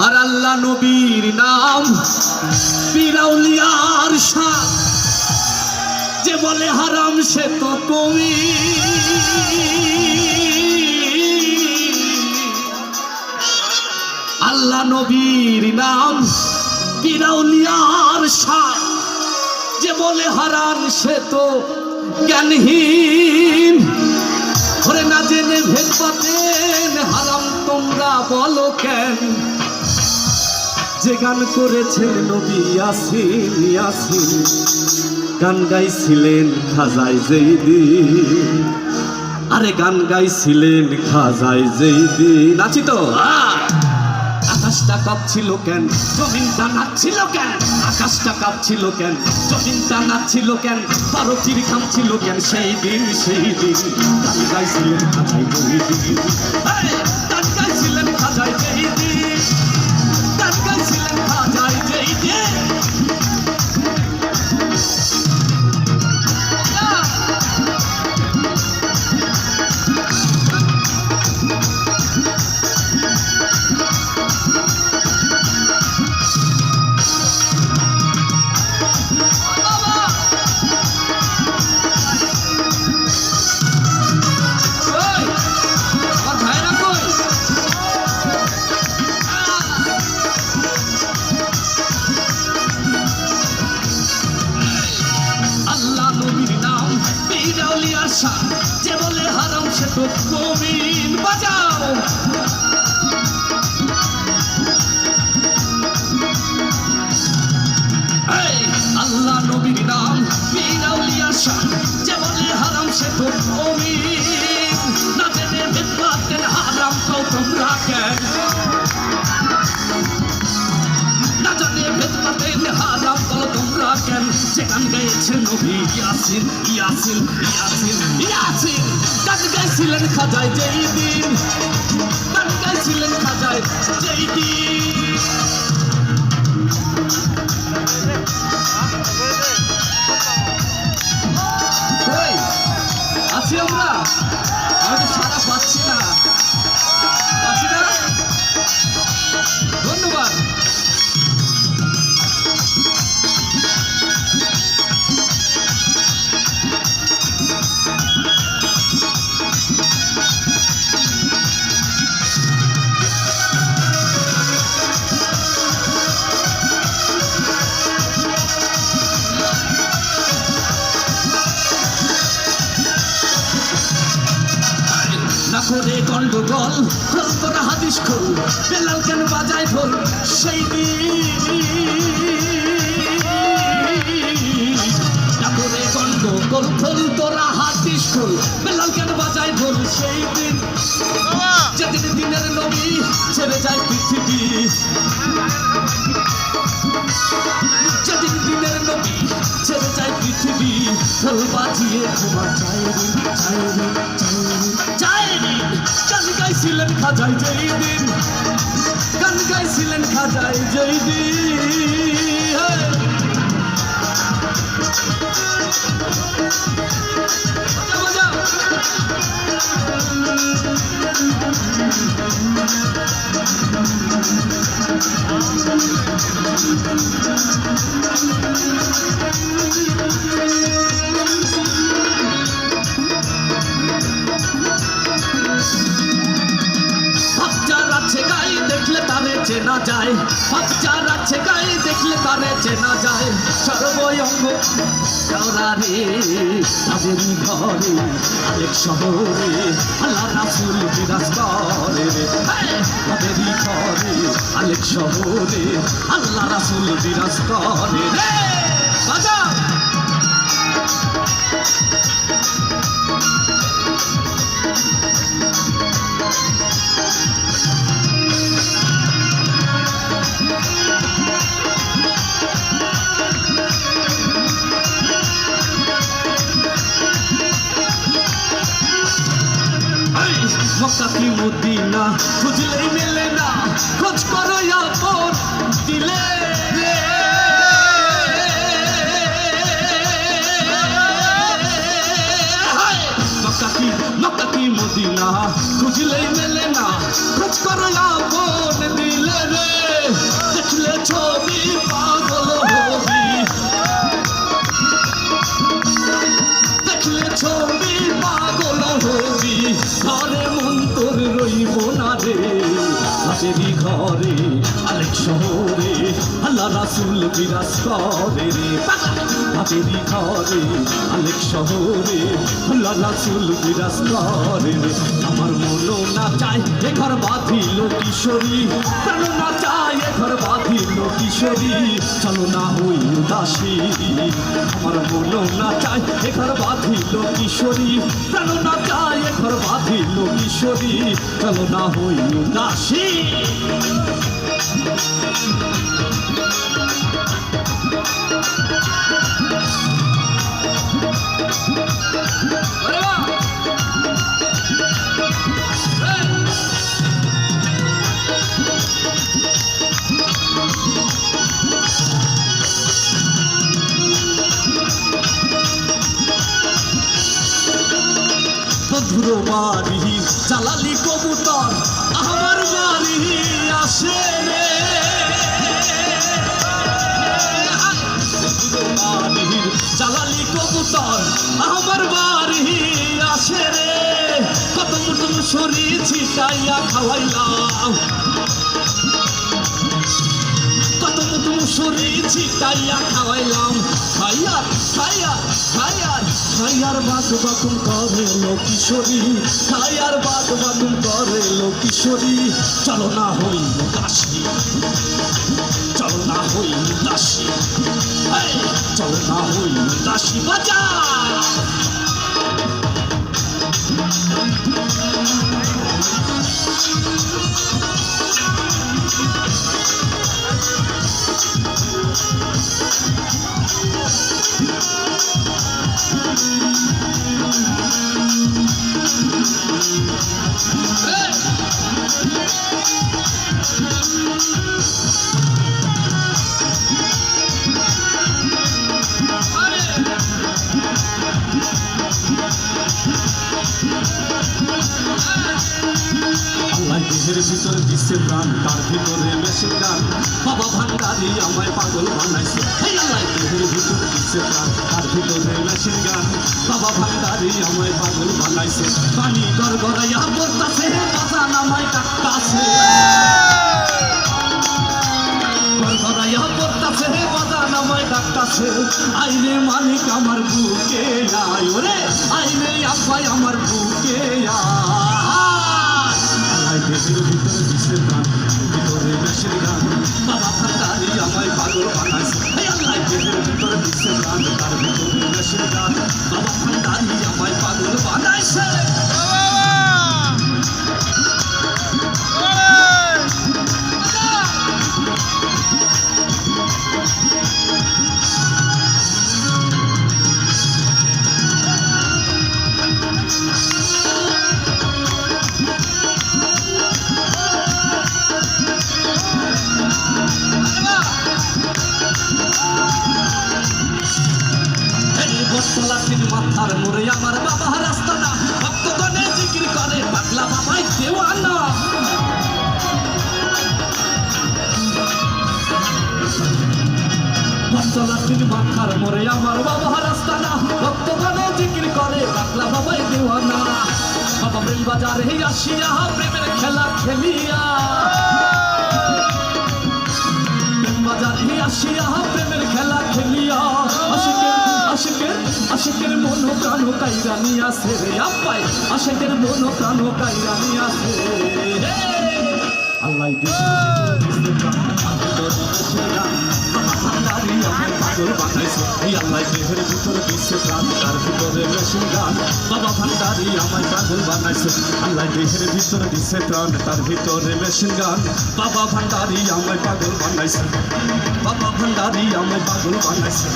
আর আল্লাহ নবীর নাম পীর আউলিয়ার শান, যে বলে হারাম সে তো কবি। আল্লাহ নবীর নাম পীর আউলিয়ার শান, যে বলে হারাম সে তো জ্ঞানহীন। ওরে না জেনে ভেদ পাতেন হারাম তোমরা বলো কেন? যে গান করেছেন নবী ইয়াসিন ইয়াসিন, গান গাইছিলেন খাজায় যেই দিন। আরে গান গাইছিলেন খাজায় যেই দিন। আছি তো? আকাশটা কাঁপছিল কেন, জমিনটা নাচছিল কেন? আকাশটা কাঁপছিল কেন, জমিনটা নাচছিল কেন? পারতির খামছিল কেন? সেই দিন গান গাইছিলেন খাজায় যেই দিন। গান গাইছিলেন খাজায় যেই দিন, গান গাইছিলেন খাজায় যেই দিন। যে বলে হারাম সে তো কবিন। বাজাও আল্লাহ নবীর নাম পীর আউলিয়া শান, যে বলে হারাম সে তো কবিন। না জেনে ভেদ পাতেন হারাম কও তোমরা কেন? না জানে ভেদ পাতেন হারাম কও তোমরা কেন? যে গান গাইছে নবী ইয়াসিন ইয়াসিন ইয়াসিন ইয়াসিন, গান গাইছিলেন খাজায় যেই দিন, গান গাইছিলেন খাজায় যেই দিন। আছি আমরা? আমি তো সারা পাচ্ছি না, পাচ্ছি না। ধন্যবাদ। না করে গন্ডগোল খোল তোরা হাদিস খোল, বেলাল কেন বাজায় ঢোল সেই দিন। না করে গন্ডগোল খোল তোরা হাদিস খোল, বেলাল কেন বাজায় ঢোল সেই দিন। যেদিন দিনের নবী ছেড়ে যায় পৃথিবী, যেদিন দিনের নবী ছেড়ে যায় পৃথিবী, ঢোল বাজিয়ে তোমার চাইরি চাইরি চাইরি। গান গাইছিলেন খাজায় যেই দিন, গান গাইছিলেন খাজায় যেই দিন। দেখলে তারে চেনা যায়, বাচ্চার আছে গায়ে দেখলে তারে চেনা যায়। সর্বঙ্গ রে তাদেরই ঘরে আরেক শহরে আল্লাহ রাসূল বিরাজ করে রে। তাদেরই ঘরে আরেক শহরে আল্লাহ রাসূল বিরাজ করে রে। বাজা মক্কা কি মদিনা খুঁজলেই মেলে না, খোঁজ করো আপন দিলে। মক্কা কি মদিনা খুঁজলেই মেলে না, খোঁজ করো আপন রাসূল বিরাজ করে রে বাবেরি ঘরে আলেক শহরে আল্লাহ রাসূল বিরাজ করে রে আমার মনও না চায় এ ঘর বাঁধিল কিশোরী প্রাণ না চায় এ ঘর বাঁধিল কিশোরী চলো না হই উদাসী আমার মনও না চায় এ ঘর বাঁধিল কিশোরী প্রাণ না চায় এ ঘর বাঁধিল কিশোরী চলো না হই উদাসী বন্ধুর বাড়ি জালালি কবুতর আমার বাড়ি আসে রে বন্ধুর বাড়ির জালালি কবুতর আমার বাড়ি আসে রে কত মুটুম সরি ছিটাইয়া খাওয়াইলাম কত মুটুম সরি ছিটাইয়া খাওয়াইলাম খাইয়ার খাইয়ার খাইয়ার খাইয়ার বাদ বাকুম করে লো কিশোরী খাইয়ার বাদ বাকুম করে লো কিশোরী চলো না হই উদাসী চলো না হই উদাসী চলো না হই উদাসী বাজা দেহের ভিতরে দিচ্ছে প্রাণ তার ভিতরে মেশিন গান বাবা ভান্ডারি আমায় পাগল বানাইছে দেহের ভিতরে দিচ্ছে প্রাণ তার ভিতরে মেশিন গান বাবা ভান্ডারি আমায় পাগল বানাইছে পানি গড়গড়াইয়া পড়তাছে বাজান আমায় ডাকতাছে গড়গড়াইয়া পড়তাছে বাজান আমায় ডাকতাছে আইনে মালিক আমার বুকে আয় ওরে আইনে আব্বাই আমার বুকে দেহের ভিতরে দিচ্ছে প্রাণ ভিতরে মেশিন গান বাবা ভান্ডারি আমায় পাগল বানাইছে দেহের ভিতরে দিচ্ছে প্রাণ তার ভিতরে মেশিন গান বাবা ভান্ডারি আমায় পাগল বানাইছে লাঠির মাথার মোড়ে আমার বাবা রাস্তা না ভক্তগণে জিকির করে পাগলা বাবাই দেওয়ানা লাঠির মাথার মোড়ে আমার বাবা রাস্তা না ভক্তগণে জিকির করে পাগলা বাবাই দেওয়ানা বাবা প্রেম বাজারে আসিয়া প্রেমের খেলা খেলিয়া প্রেম বাজারে আসিয়া প্রেমের খেলা খেলিয়া আশেকের মন প্রাণ কাইরানি আছে রে আপাই আশেকের মন প্রাণ কাইরানি আছে আল্লাহ পাগল বানাইছে আল্লাহ দেহের ভিতরে দিচ্ছে প্রাণ তার ভিতরে মেশিন গান বাবা ভান্ডারি আমায় পাগল বানাইছে আল্লাহ দেহের ভিতরে দিচ্ছে প্রাণ তার ভিতরে মেশিন গান বাবা ভান্ডারি আমায় পাগল বানাইছে বাবা ভান্ডারি আমায় পাগল বানাইছে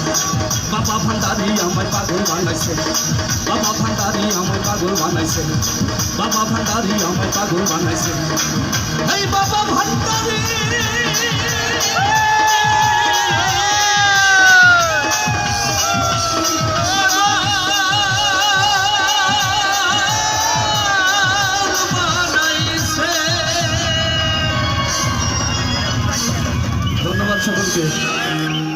বাবা ভান্ডারি আমায় পাগল বানাইছে বাবা ভান্ডারি আমায় পাগল বানাইছে বাবা ভান্ডারি আমায় পাগল বানাইছে এই বাবা ভান্ডারি ধন্যবাদ সকলকে।